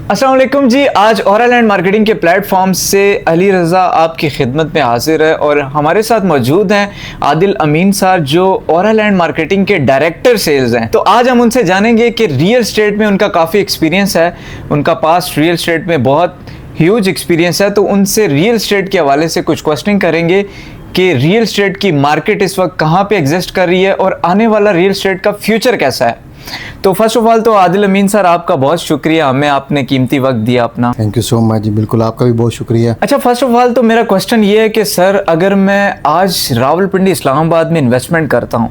अस्सलाम वालेकुम जी। आज ओरा लैंड मार्केटिंग के प्लेटफॉर्म से अली रज़ा आपकी खिदमत में हाजिर है और हमारे साथ मौजूद हैं आदिल अमीन सर जो ओरा लैंड मार्केटिंग के डायरेक्टर सेल्स हैं। तो आज हम उनसे जानेंगे कि रियल स्टेट में उनका काफ़ी एक्सपीरियंस है, उनका पास्ट रियल स्टेट में बहुत ह्यूज एक्सपीरियंस है। तो उनसे रियल स्टेट के हवाले से कुछ क्वेश्चन करेंगे कि रियल स्टेट की मार्केट इस वक्त कहाँ पे एग्जिस्ट कर रही है और आने वाला रियल स्टेट का फ्यूचर कैसा है। तो फर्स्ट ऑफ ऑल तो आदिल अमीन सर आपका बहुत शुक्रिया, हमें आपने कीमती वक्त दिया अपना। थैंक यू सो मच जी। बिल्कुल, आपका भी बहुत शुक्रिया। अच्छा, फर्स्ट ऑफ ऑल तो मेरा क्वेश्चन ये है कि सर अगर मैं आज रावलपिंडी इस्लामाबाद में इन्वेस्टमेंट करता हूँ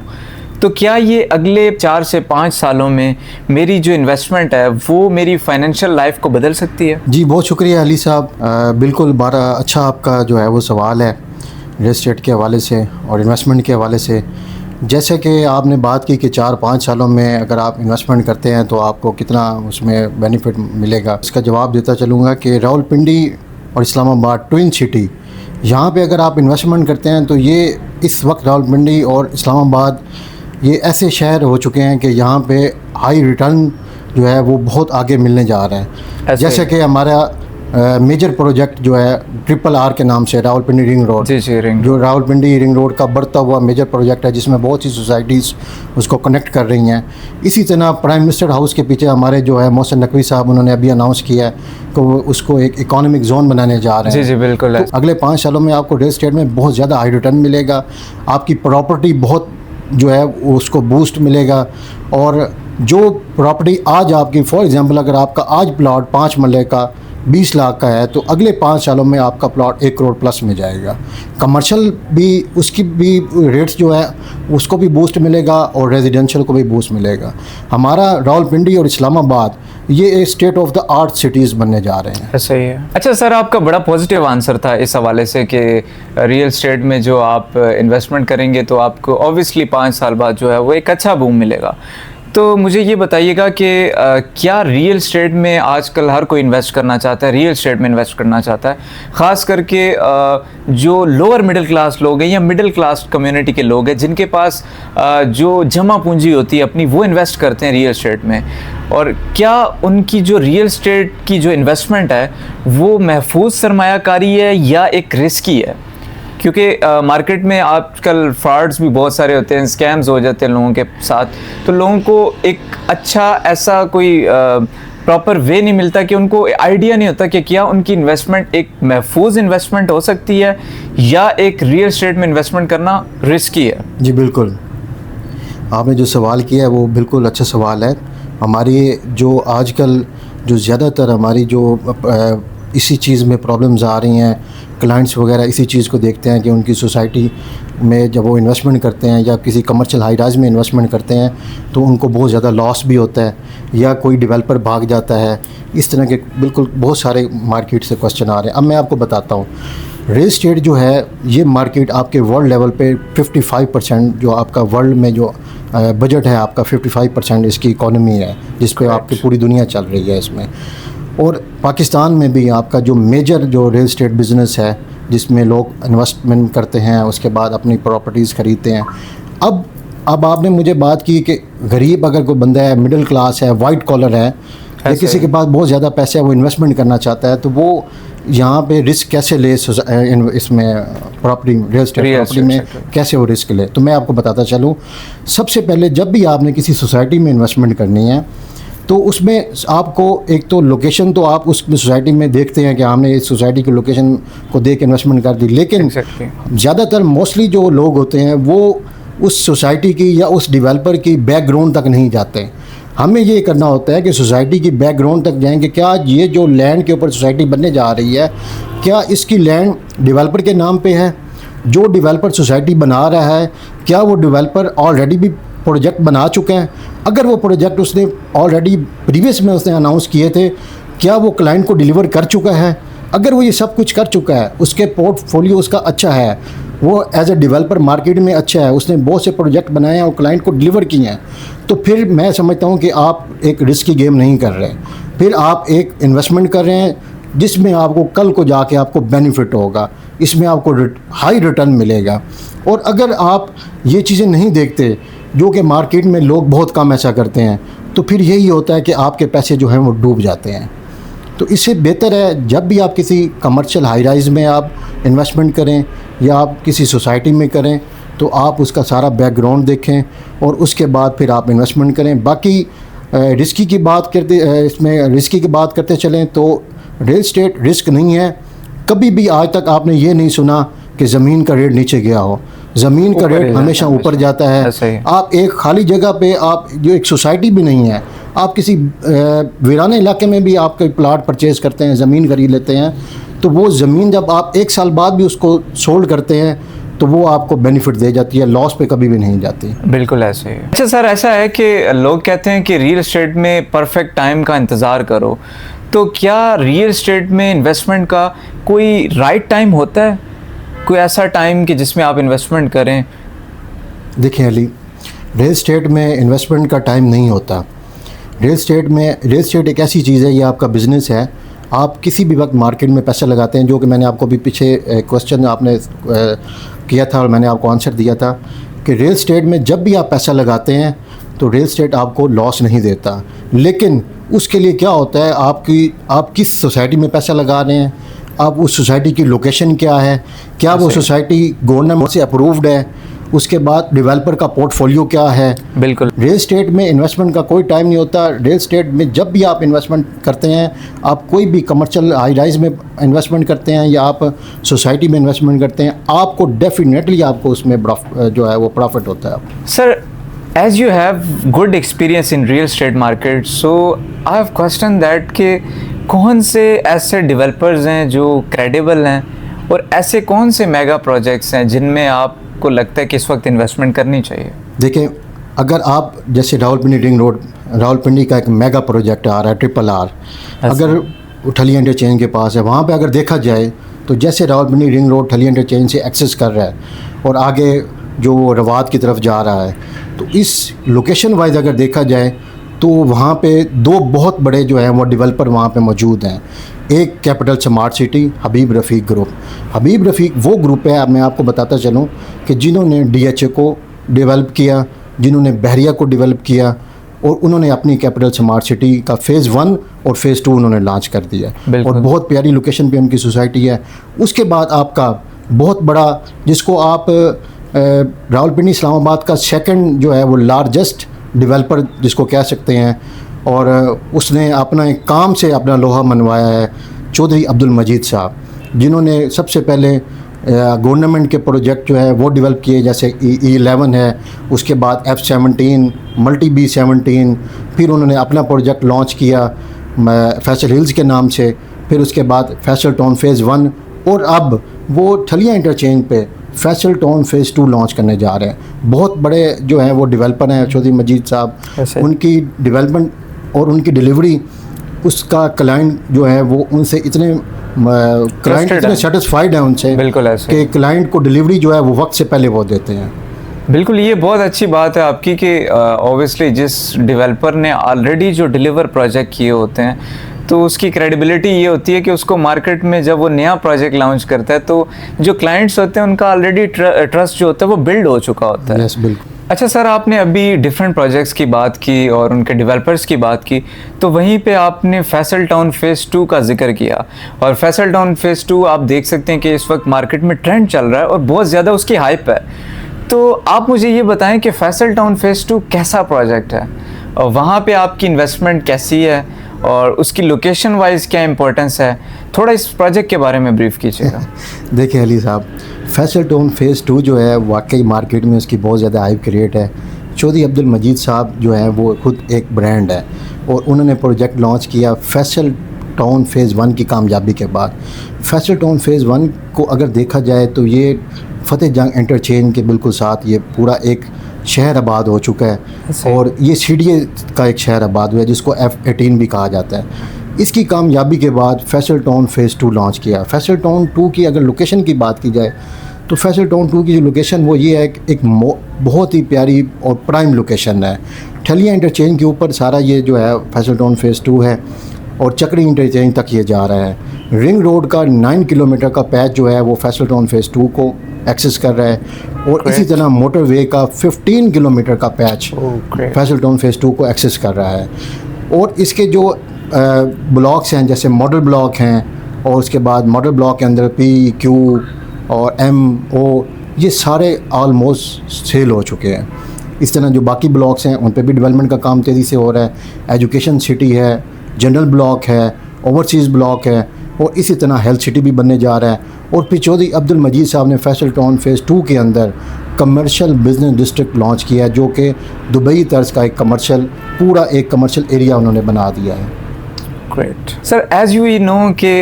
तो क्या ये अगले 4 से 5 सालों में मेरी जो इन्वेस्टमेंट है वो मेरी फाइनेंशियल लाइफ को बदल सकती है? जी बहुत शुक्रिया अली साहब। बिल्कुल बड़ा अच्छा आपका जो है वो सवाल है रियल एस्टेट के हवाले से और इन्वेस्टमेंट के हवाले से। जैसे कि आपने बात की कि 4-5 सालों में अगर आप इन्वेस्टमेंट करते हैं तो आपको कितना उसमें बेनिफिट मिलेगा, इसका जवाब देता चलूँगा कि रावलपिंडी और इस्लामाबाद ट्विन सिटी, यहाँ पे अगर आप इन्वेस्टमेंट करते हैं तो ये इस वक्त रावलपिंडी और इस्लामाबाद ये ऐसे शहर हो चुके हैं कि यहाँ पे हाई रिटर्न जो है वो बहुत आगे मिलने जा रहा है। जैसे कि हमारा मेजर प्रोजेक्ट जो है RRR के नाम से रावलपिंडी रिंग रोड, जो रावलपिंडी रिंग रोड का बढ़ता हुआ मेजर प्रोजेक्ट है जिसमें बहुत सी सोसाइटीज़ उसको कनेक्ट कर रही हैं। इसी तरह प्राइम मिनिस्टर हाउस के पीछे हमारे जो है मोहसिन नकवी साहब उन्होंने अभी अनाउंस किया है कि वो उसको एक इकोनॉमिक जोन बनाने जा रहे हैं। जी बिल्कुल। तो अगले 5 सालों में आपको रियल एस्टेट में बहुत ज़्यादा हाई रिटर्न मिलेगा, आपकी प्रॉपर्टी बहुत जो है उसको बूस्ट मिलेगा। और जो प्रॉपर्टी आज आपकी फॉर एग्जांपल अगर आपका आज प्लॉट 5 मरले का 20 लाख का है तो अगले 5 सालों में आपका प्लॉट 1 करोड़ प्लस में जाएगा। कमर्शियल भी उसकी भी रेट्स जो है उसको भी बूस्ट मिलेगा और रेजिडेंशियल को भी बूस्ट मिलेगा। हमारा रावलपिंडी और इस्लामाबाद ये state of the art cities बनने जा रहे हैं। सही है। अच्छा सर, आपका बड़ा पॉजिटिव आंसर था इस हवाले से कि रियल स्टेट में जो आप इन्वेस्टमेंट करेंगे तो आपको ऑब्वियसली 5 साल बाद जो है वो एक अच्छा बूम मिलेगा। तो मुझे ये बताइएगा कि क्या रियल स्टेट में आजकल हर कोई इन्वेस्ट करना चाहता है, रियल स्टेट में इन्वेस्ट करना चाहता है, ख़ास करके जो लोअर मिडिल क्लास लोग हैं या मिडिल क्लास कम्युनिटी के लोग हैं जिनके पास जो जमा पूंजी होती है अपनी वो इन्वेस्ट करते हैं रियल स्टेट में, और क्या उनकी जो रियल स्टेट की जो इन्वेस्टमेंट है वो महफूज सरमायाकारी है या एक रिस्की है? क्योंकि मार्केट में आजकल फ्रॉड्स भी बहुत सारे होते हैं, स्कैम्स हो जाते हैं लोगों के साथ, तो लोगों को एक अच्छा ऐसा कोई प्रॉपर वे नहीं मिलता कि उनको आइडिया नहीं होता कि क्या उनकी इन्वेस्टमेंट एक महफूज इन्वेस्टमेंट हो सकती है या एक रियल स्टेट में इन्वेस्टमेंट करना रिस्की है। जी बिल्कुल, आपने जो सवाल किया है वो बिल्कुल अच्छा सवाल है। हमारी जो आजकल जो ज़्यादातर हमारी जो इसी चीज़ में प्रॉब्लम्स आ रही हैं, क्लाइंट्स वगैरह इसी चीज़ को देखते हैं कि उनकी सोसाइटी में जब वो इन्वेस्टमेंट करते हैं या किसी कमर्शियल हाई राइज में इन्वेस्टमेंट करते हैं तो उनको बहुत ज़्यादा लॉस भी होता है या कोई डेवलपर भाग जाता है। इस तरह के बिल्कुल बहुत सारे मार्केट से क्वेश्चन आ रहे हैं। अब मैं आपको बताता हूँ, रियल एस्टेट जो है ये मार्केट आपके वर्ल्ड लेवल पे 55% जो आपका वर्ल्ड में जो बजट है आपका 55% इसकी इकॉनमी है जिस पे आपकी पूरी दुनिया चल रही है इसमें। और पाकिस्तान में भी आपका जो मेजर जो रियल एस्टेट बिज़नेस है जिसमें लोग इन्वेस्टमेंट करते हैं उसके बाद अपनी प्रॉपर्टीज़ ख़रीदते हैं। अब आपने मुझे बात की कि गरीब अगर कोई बंदा है, मिडिल क्लास है, वाइट कॉलर है या किसी के पास बहुत ज़्यादा पैसे है वो इन्वेस्टमेंट करना चाहता है तो वो यहाँ पे रिस्क कैसे ले इसमें प्रॉपर्टी रियल एस्टेट प्रॉपर्टी में कैसे वो रिस्क ले। तो मैं आपको बताता चलूँ, सबसे पहले जब भी आपने किसी सोसाइटी में इन्वेस्टमेंट करनी है तो उसमें आपको एक तो लोकेशन तो आप उस सोसाइटी में देखते हैं कि हमने इस सोसाइटी की लोकेशन को देख इन्वेस्टमेंट कर दी, लेकिन ज़्यादातर मोस्टली जो लोग होते हैं वो उस सोसाइटी की या उस डेवलपर की बैकग्राउंड तक नहीं जाते। हमें ये करना होता है कि सोसाइटी की बैकग्राउंड तक जाएंगे, क्या ये जो लैंड के ऊपर सोसाइटी बनने जा रही है क्या इसकी लैंड डेवलपर के नाम पे है, जो डेवलपर सोसाइटी बना रहा है क्या वो डेवलपर ऑलरेडी भी प्रोजेक्ट बना चुके हैं, अगर वो प्रोजेक्ट उसने ऑलरेडी प्रीवियस में उसने अनाउंस किए थे क्या वो क्लाइंट को डिलीवर कर चुका है, अगर वो ये सब कुछ कर चुका है, उसके पोर्टफोलियो उसका अच्छा है, वो एज ए डेवलपर मार्केट में अच्छा है, उसने बहुत से प्रोजेक्ट बनाए हैं और क्लाइंट को डिलीवर किए हैं, तो फिर मैं समझता हूँ कि आप एक रिस्की गेम नहीं कर रहे, फिर आप एक इन्वेस्टमेंट कर रहे हैं जिसमें आपको कल को जाके आपको बेनिफिट होगा, इसमें आपको हाई रिटर्न मिलेगा। और अगर आप ये चीज़ें नहीं देखते जो कि मार्केट में लोग बहुत कम ऐसा करते हैं, तो फिर यही होता है कि आपके पैसे जो हैं वो डूब जाते हैं। तो इससे बेहतर है जब भी आप किसी कमर्शियल हाई राइज में आप इन्वेस्टमेंट करें या आप किसी सोसाइटी में करें तो आप उसका सारा बैकग्राउंड देखें और उसके बाद फिर आप इन्वेस्टमेंट करें। बाकी रिस्की की बात करते इसमें रिस्की की बात करते चलें तो रियल एस्टेट रिस्क नहीं है। कभी भी आज तक आपने ये नहीं सुना कि ज़मीन का रेट नीचे गया हो। ज़मीन का रेट हमेशा ऊपर जाता है। आप एक खाली जगह पे आप जो एक सोसाइटी भी नहीं है, आप किसी वीराने इलाके में भी आप कोई प्लाट परचेज़ करते हैं, ज़मीन खरीद लेते हैं, तो वो ज़मीन जब आप 1 साल बाद भी उसको सोल्ड करते हैं तो वो आपको बेनिफिट दे जाती है, लॉस पे कभी भी नहीं जाती। बिल्कुल ऐसे ही। अच्छा सर, ऐसा है कि लोग कहते हैं कि रियल एस्टेट में परफेक्ट टाइम का इंतज़ार करो, तो क्या रियल एस्टेट में इन्वेस्टमेंट का कोई राइट टाइम होता है, कोई ऐसा टाइम कि जिसमें आप इन्वेस्टमेंट करें? देखिए अली, रियल एस्टेट में इन्वेस्टमेंट का टाइम नहीं होता। रियल एस्टेट एक ऐसी चीज़ है, ये आपका बिज़नेस है। आप किसी भी वक्त मार्केट में पैसा लगाते हैं, जो कि मैंने आपको भी पीछे क्वेश्चन आपने किया था और मैंने आपको आंसर दिया था कि रियल एस्टेट में जब भी आप पैसा लगाते हैं तो रियल एस्टेट आपको लॉस नहीं देता। लेकिन उसके लिए क्या होता है, आप किस सोसाइटी में पैसा लगा रहे हैं, आप उस सोसाइटी की लोकेशन क्या है, क्या वो सोसाइटी गवर्नमेंट से अप्रूव्ड है, उसके बाद डेवलपर का पोर्टफोलियो क्या है। बिल्कुल। रियल एस्टेट में इन्वेस्टमेंट का कोई टाइम नहीं होता। रियल एस्टेट में जब भी आप इन्वेस्टमेंट करते हैं, आप कोई भी कमर्शियल हाई राइज में इन्वेस्टमेंट करते हैं या आप सोसाइटी में इन्वेस्टमेंट करते हैं, आपको डेफिनेटली आपको उसमें जो है वो प्रॉफिट होता है। Sir, as you have good experience in real estate market, so I have question that कि कौन से ऐसे डेवलपर्स हैं जो क्रेडिबल हैं और ऐसे कौन से मेगा प्रोजेक्ट्स हैं जिनमें आपको लगता है कि इस वक्त इन्वेस्टमेंट करनी चाहिए? देखिए, अगर आप जैसे रावलपिंडी रिंग रोड, रावलपिंडी का एक मेगा प्रोजेक्ट आ रहा है RRR, अगर ठलिया इंटरचेंज के पास है, वहाँ पे अगर देखा जाए तो जैसे रावलपिंडी रिंग रोड ठलिया इंटरचेंज से एक्सेस कर रहा है और आगे जो रवात की तरफ जा रहा है, तो इस लोकेशन वाइज अगर देखा जाए तो वहाँ पे 2 बहुत बड़े जो हैं वो डेवलपर वहाँ पे मौजूद हैं। एक कैपिटल स्मार्ट सिटी हबीब रफ़ीक ग्रुप। हबीब रफ़ीक वो ग्रुप है, मैं आपको बताता चलूँ, कि जिन्होंने DHA को डेवलप किया, जिन्होंने बहरिया को डेवलप किया और उन्होंने अपनी कैपिटल स्मार्ट सिटी का फ़ेज़ 1 और फ़ेज़ 2 उन्होंने लॉन्च कर दिया और बहुत प्यारी लोकेशन पे उनकी सोसाइटी है। उसके बाद आपका बहुत बड़ा, जिसको आप रावलपिंडी इस्लामाबाद का सेकंड जो है वो लार्जेस्ट डेवलपर जिसको कह सकते हैं, और उसने अपना एक काम से अपना लोहा मनवाया है, चौधरी अब्दुल मजीद साहब, जिन्होंने सबसे पहले गवर्नमेंट के प्रोजेक्ट जो है वो डेवलप किए, जैसे E11 है, उसके बाद F17, मल्टी B17, फिर उन्होंने अपना प्रोजेक्ट लॉन्च किया फैसल हिल्स के नाम से, फिर उसके बाद फैसल टाउन फ़ेज़ 1, और अब वो ठलिया इंटरचेंज पे फैसल टाउन फ़ेज़ 2 लॉन्च करने जा रहे हैं। बहुत बड़े जो हैं वो डेवलपर हैं चौधरी मजीद साहब। उनकी डेवलपमेंट और उनकी डिलीवरी, उसका क्लाइंट जो है वो उनसे इतने क्लाइंट इतने सेटिस्फाइड हैं उनसे कि क्लाइंट को डिलीवरी जो है वो वक्त से पहले वो देते हैं। बिल्कुल, ये बहुत अच्छी बात है आपकी कि ऑब्वियसली जिस डेवलपर ने ऑलरेडी जो डिलीवर प्रोजेक्ट किए होते हैं तो उसकी क्रेडिबिलिटी ये होती है कि उसको मार्केट में जब वो नया प्रोजेक्ट लॉन्च करता है तो जो क्लाइंट्स होते हैं उनका ऑलरेडी ट्रस्ट जो होता है वो बिल्ड हो चुका होता है। यस, बिल्कुल। अच्छा सर, आपने अभी डिफरेंट प्रोजेक्ट्स की बात की और उनके डेवलपर्स की बात की, तो वहीं पे आपने फैसल टाउन फ़ेज़ 2 का जिक्र किया, और फैसल टाउन फ़ेज़ 2 आप देख सकते हैं कि इस वक्त मार्केट में ट्रेंड चल रहा है और बहुत ज़्यादा उसकी हाइप है। तो आप मुझे ये बताएं कि फैसल टाउन फ़ेज़ 2 कैसा प्रोजेक्ट है और वहाँ पे आपकी इन्वेस्टमेंट कैसी है और उसकी लोकेशन वाइज क्या इंपॉर्टेंस है, थोड़ा इस प्रोजेक्ट के बारे में ब्रीफ कीजिएगा। देखिए अली साहब, फैसल टाउन फ़ेज़ 2 जो है वाकई मार्केट में उसकी बहुत ज़्यादा हाइप क्रिएट है। चौधरी अब्दुल मजीद साहब जो है वो खुद एक ब्रांड है और उन्होंने प्रोजेक्ट लॉन्च किया फैसल टाउन फ़ेज़ 1 की कामयाबी के बाद। फैसल टाउन फ़ेज़ 1 को अगर देखा जाए तो ये फ़तेह जंग इंटरचेंज के बिल्कुल साथ ये पूरा एक शहर आबाद हो चुका है और ये सीडीए का एक शहर आबाद हुआ है जिसको F18 भी कहा जाता है। इसकी कामयाबी के बाद फैसल टाउन फ़ेज़ 2 लॉन्च किया। फैसल टाउन 2 की अगर लोकेशन की बात की जाए तो फैसल टाउन 2 की जो लोकेशन वो ये है कि एक बहुत ही प्यारी और प्राइम लोकेशन है। ठलिया इंटरचेंज के ऊपर सारा ये जो है फैसल टाउन फ़ेज़ 2 है और चक्री इंटरचेंज तक ये जा रहा है। रिंग रोड का 9 किलोमीटर का पैच जो है वो फैसल टाउन फ़ेज़ 2 को एक्सेस कर रहा है और इसी तरह मोटरवे का 15 किलोमीटर का पैच फैसल टाउन फ़ेज़ 2 को एक्सेस कर रहा है। और इसके जो ब्लॉक्स हैं जैसे मॉडल ब्लॉक हैं, और उसके बाद मॉडल ब्लॉक के अंदर पी, क्यू और एम, ओ, ये सारे ऑलमोस्ट सेल हो चुके हैं। इस तरह जो बाकी ब्लॉक्स हैं उन पे भी डेवलपमेंट का काम तेज़ी से हो रहा है। एजुकेशन सिटी है, जनरल ब्लॉक है, ओवरसीज़ ब्लॉक है, और इसी तरह हेल्थ सिटी भी बनने जा रहा है। और फिर चौधरी अब्दुल मजीद साहब ने फैसल टाउन फेज़ 2 के अंदर कमर्शियल बिजनेस डिस्ट्रिक्ट लॉन्च किया है, जो कि दुबई तर्ज का एक पूरा एक कमर्शियल एरिया उन्होंने बना दिया है। Great sir, as you know कि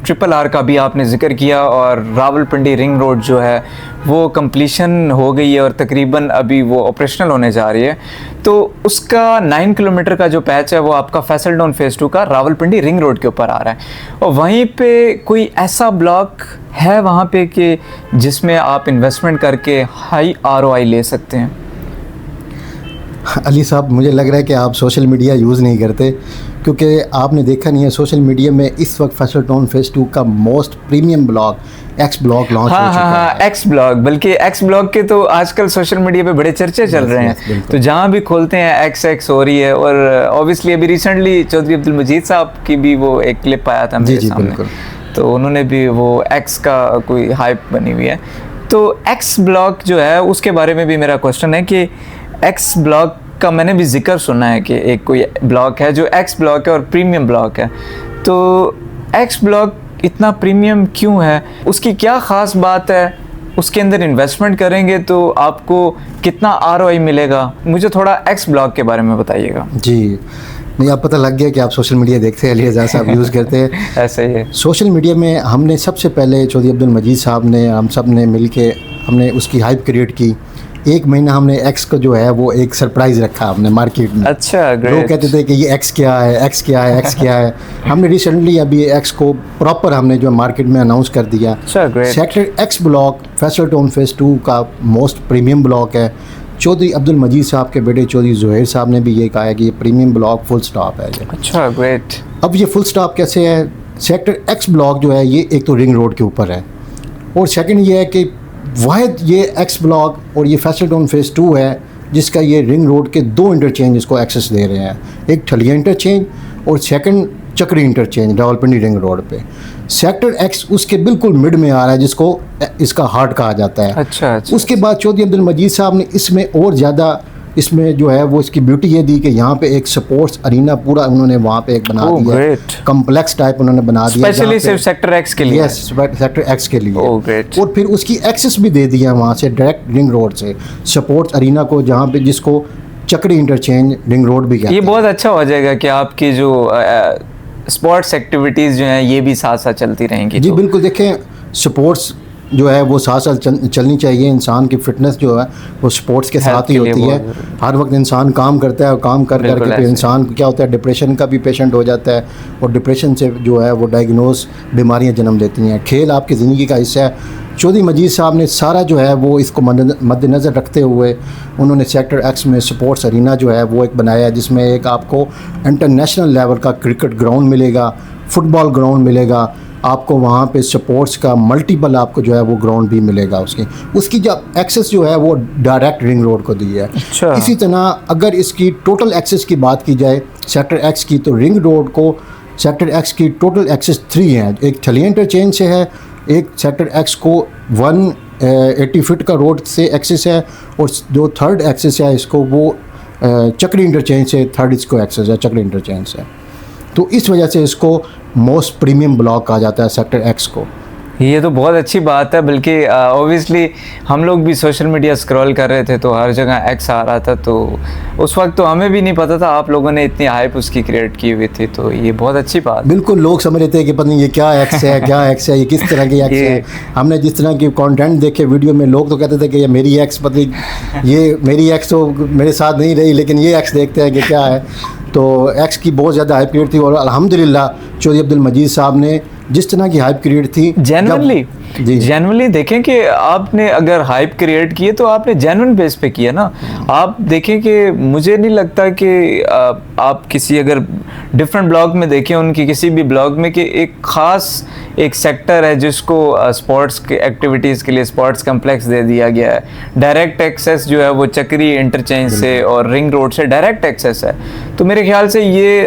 ट्रिपल आर का भी आपने जिक्र किया, और रावलपिंडी रिंग रोड जो है वो कंप्लीशन हो गई है और तकरीबन अभी वो ऑपरेशनल होने जा रही है। तो उसका 9 किलोमीटर का जो पैच है वो आपका फैसल टाउन फेज़ 2 का रावलपिंडी रिंग रोड के ऊपर आ रहा है, और वहीं पे कोई ऐसा ब्लॉक है वहाँ पे कि जिसमें आप इन्वेस्टमेंट करके हाई ROI ले सकते हैं? अली साहब, मुझे लग रहा है कि आप सोशल मीडिया यूज़ नहीं करते, क्योंकि आपने देखा नहीं है सोशल मीडिया में इस वक्त फैसल टाउन फेज़ 2 का most premium block x block launch हो चुका है। एक्स ब्लॉक, बल्कि एक्स ब्लॉक के तो आजकल सोशल मीडिया पे बड़े चर्चे चल रहे हैं। तो जहाँ भी खोलते हैं एक्स हो रही है, और ऑब्वियसली अभी रिसेंटली चौधरी अब्दुल मजीद साहब की भी वो एक क्लिप आया था मेरे सामने, तो उन्होंने भी वो एक्स का कोई हाइप बनी हुई है। तो एक्स ब्लॉक जो है उसके बारे में भी मेरा क्वेश्चन है कि एक्स ब्लॉक का मैंने भी जिक्र सुना है कि एक कोई ब्लॉक है जो एक्स ब्लॉक है और प्रीमियम ब्लॉक है। तो एक्स ब्लॉक इतना प्रीमियम क्यों है, उसकी क्या ख़ास बात है, उसके अंदर इन्वेस्टमेंट करेंगे तो आपको कितना ROI मिलेगा? मुझे थोड़ा एक्स ब्लॉक के बारे में बताइएगा। जी, नहीं, आप पता लग गया कि आप सोशल मीडिया देखते हैं, अली एजाज साहब यूज़ करते हैं। ऐसे ही है। सोशल मीडिया में हमने सबसे पहले चौधरी अब्दुल मजीद साहब ने, हम सब ने मिल के हमने उसकी हाइप क्रिएट की। एक महीना हमने एक्स को जो है वो एक सरप्राइज़ रखा हमने मार्केट में। अच्छा, ग्रेट। लोग कहते थे कि ये एक्स क्या है, एक्स क्या है, एक्स क्या है। हमने रिसेंटली अभी एक्स को प्रॉपर हमने जो मार्केट में अनाउंस कर दिया। अच्छा, great. Sector x block Faisal town phase 2 का मोस्ट प्रीमियम ब्लॉक है। चौधरी अब्दुल मजीद साहब के बेटे चौधरी ज़ुहैर साहब ने भी ये कहा है कि ये प्रीमियम ब्लॉक फुल स्टॉप है। अच्छा, ग्रेट। अब ये फुल स्टॉप कैसे है? सेक्टर एक्स ब्लॉक जो है ये एक तो रिंग रोड के ऊपर है, और सेकंड ये है कि वाहिद ये एक्स ब्लॉक और ये फैसल टाउन फेज़ 2 है जिसका ये रिंग रोड के 2 इंटरचेंज इसको एक्सेस दे रहे हैं, एक ठलिया इंटरचेंज और सेकंड चक्री इंटरचेंज रावलपिंडी रिंग रोड पे। सेक्टर एक्स उसके बिल्कुल मिड में आ रहा है, जिसको इसका हार्ट कहा जाता है। अच्छा। उसके बाद चौधरी अब्दुल मजीद साहब ने इसमें और ज़्यादा इसमें जो है वो इसकी ब्यूटी ये दी कि यहाँ पे एक स्पोर्ट्स अरीना पूरा उन्होंने वहाँ पे एक बना दिया, कम्प्लेक्स टाइप उन्होंने बना दिया, स्पेशली सिर्फ सेक्टर एक्स के लिए। यस, सेक्टर एक्स के लिए। ग्रेट। और फिर उसकी एक्सेस भी दे दिया वहाँ से डायरेक्ट रिंग रोड से स्पोर्ट्स अरीना को, जहाँ पे जिसको चक्री इंटरचेंज रिंग रोड भी कहते हैं। ये बहुत अच्छा हो जाएगा कि आपकी जो स्पोर्ट्स एक्टिविटीज़ जो हैं ये भी साथ साथ चलती रहेंगी। जी बिल्कुल, देखें स्पोर्ट्स जो है वो साथ साथ चलनी चाहिए। इंसान की फिटनेस जो है वो स्पोर्ट्स के साथ ही होती है। हर वक्त इंसान काम करता है और काम कर करके फिर इंसान को क्या होता है, डिप्रेशन का भी पेशेंट हो जाता है, और डिप्रेशन से जो है वो डायग्नोज बीमारियां जन्म लेती हैं। खेल आपकी ज़िंदगी का हिस्सा है। चौधरी मजीद साहब ने सारा जो है वो इसको मद्देनज़र रखते हुए उन्होंने सेक्टर एक्स में स्पोर्ट्स अरीना जो है वो एक बनाया, जिसमें एक आपको इंटरनेशनल लेवल का क्रिकेट ग्राउंड मिलेगा, फुटबॉल ग्राउंड मिलेगा, आपको वहाँ पे स्पोर्ट्स का मल्टीपल आपको जो है वो ग्राउंड भी मिलेगा। उसकी जो एक्सेस जो है वो डायरेक्ट रिंग रोड को दी है। अच्छा। इसी तरह अगर इसकी टोटल एक्सेस की बात की जाए सेक्टर एक्स की, तो रिंग रोड को सेक्टर एक्स की टोटल एक्सेस 3 है। एक ठलिया इंटरचेंज से है, एक सेक्टर एक्स को 180 फीट का रोड से एक्सेस है, और जो थर्ड एक्सेस है इसको वो चक्री इंटरचेंज से थर्ड इसको एक्सेस है चक्री इंटरचेंज से। तो इस वजह से इसको मोस्ट प्रीमियम ब्लॉक कहा जाता है सेक्टर एक्स को। ये तो बहुत अच्छी बात है, बल्कि ऑब्वियसली हम लोग भी सोशल मीडिया स्क्रॉल कर रहे थे तो हर जगह एक्स आ रहा था, तो उस वक्त तो हमें भी नहीं पता था, आप लोगों ने इतनी हाइप उसकी क्रिएट की हुई थी, तो ये बहुत अच्छी बात। बिल्कुल, लोग समझ रहे थे कि पता नहीं ये क्या एक्स है, क्या एक्स है, ये किस तरह की एक्स है। हमने जिस तरह की कंटेंट देखे वीडियो में, लोग तो कहते थे कि ये मेरी एक्स, पता नहीं ये मेरी एक्स तो मेरे साथ नहीं रही, लेकिन ये एक्स देखते हैं कि क्या है। तो एक्स की बहुत ज़्यादा हाइप क्रिएट थी, और अल्हम्दुलिल्लाह चौधरी अब्दुल मजीद साहब ने जिस तरह की हाइप क्रिएट थी, जनरली जी। जेन्युइनली देखें कि आपने अगर हाइप क्रिएट की है तो आपने जेन्युइन बेस पे किया ना। आप देखें कि मुझे नहीं लगता कि आप किसी अगर डिफरेंट ब्लॉग में देखें उनकी किसी भी ब्लॉग में कि एक खास एक सेक्टर है जिसको स्पोर्ट्स की एक्टिविटीज़ के लिए स्पोर्ट्स कम्प्लेक्स दे दिया गया है। डायरेक्ट एक्सेस जो है वो चक्री इंटरचेंज से और रिंग रोड से डायरेक्ट एक्सेस है, तो मेरे ख्याल से ये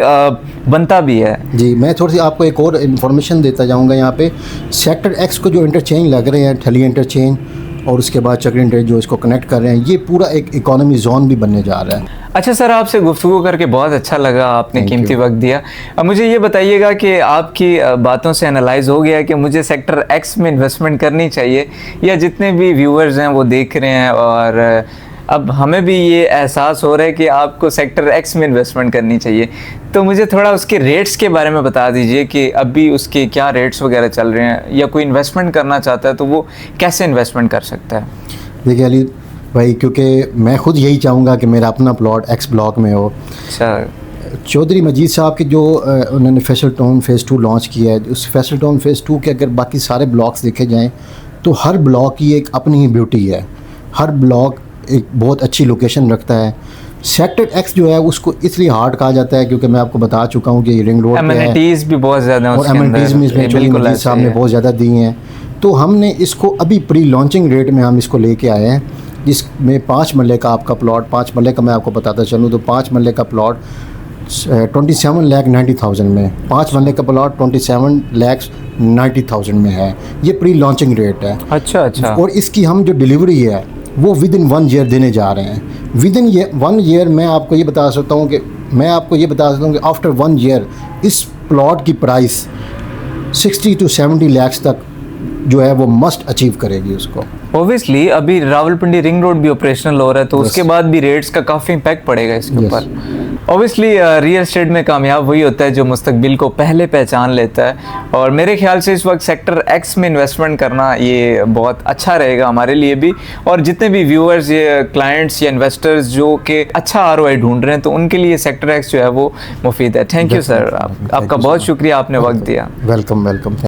बनता भी है। जी, मैं थोड़ी सी आपको एक और इन्फॉर्मेशन देता जाऊंगा। यहाँ पे सेक्टर एक्स को जो इंटरचेंज लग रहे हैं, ठली इंटरचेंज और उसके बाद चक्री इंटरचेंज जो इसको कनेक्ट कर रहे हैं, ये पूरा एक इकोनॉमी जोन भी बनने जा रहा है। अच्छा सर, आपसे गुफ्तगू करके बहुत अच्छा लगा, आपने कीमती वक्त दिया। अब मुझे ये बताइएगा कि आपकी बातों से एनालाइज हो गया कि मुझे सेक्टर एक्स में इन्वेस्टमेंट करनी चाहिए, या जितने भी व्यूअर्स हैं वो देख रहे हैं और अब हमें भी ये एहसास हो रहा है कि आपको सेक्टर एक्स में इन्वेस्टमेंट करनी चाहिए, तो मुझे थोड़ा उसके रेट्स के बारे में बता दीजिए कि अभी उसके क्या रेट्स वगैरह चल रहे हैं, या कोई इन्वेस्टमेंट करना चाहता है तो वो कैसे इन्वेस्टमेंट कर सकता है। देखिए अली भाई, क्योंकि मैं खुद यही चाहूँगा कि मेरा अपना प्लॉट एक्स ब्लॉक में हो। अच्छा, चौधरी मजीद साहब की जो उन्होंने फैसल टाउन फ़ेज़ 2 लॉन्च किया है, उस फैसल टाउन फ़ेज़ 2 के अगर बाकी सारे ब्लॉक्स देखे जाएँ तो हर ब्लॉक की एक अपनी ही ब्यूटी है। हर ब्लॉक एक बहुत अच्छी लोकेशन रखता है। सेक्टर एक्स जो है उसको इसलिए हार्ड कहा जाता है क्योंकि मैं आपको बता चुका हूँ कि ये रिंग रोड पे है, एमिनिटीज़ भी बहुत ज़्यादा हैं और उसके एमिनिटीज़ में इसमें चौधरी मजीद साहब ने बहुत ज़्यादा दी हैं। तो हमने इसको अभी प्री लॉन्चिंग रेट में हम इसको लेके आए हैं, जिसमें 5 मरले का आपका प्लॉट, 5 मरले का मैं आपको बताता चलूँ तो 5 मरले का प्लॉट 27,90,000 में, 5 मरले का प्लॉट 27,90,000 में है। ये प्री लॉन्चिंग रेट है। अच्छा अच्छा। और इसकी हम जो डिलीवरी है वो विद इन 1 ईयर देने जा रहे हैं। विद इन 1 ईयर मैं आपको ये बता सकता हूँ कि आफ्टर 1 ईयर इस प्लॉट की प्राइस 60 to 70 लाख तक जो है वो मस्ट अचीव करेगी उसको। ऑब्वियसली अभी रावलपिंडी रिंग रोड भी ऑपरेशनल हो रहा है, तो उसके बाद भी रेट्स का काफ़ी इम्पैक्ट पड़ेगा इसके ऊपर। ऑब्वियसली रियल एस्टेट में कामयाब वही होता है जो मुस्तकबिल को पहले पहचान लेता है, और मेरे ख्याल से इस वक्त सेक्टर एक्स में इन्वेस्टमेंट करना ये बहुत अच्छा रहेगा हमारे लिए भी, और जितने भी व्यूअर्स या क्लाइंट्स या इन्वेस्टर्स जो कि अच्छा ROI ढूंढ रहे हैं तो उनके लिए सेक्टर एक्स जो है वो मुफीद है। थैंक यू सर, आपका बहुत शुक्रिया, आपने वक्त दिया। वेलकम।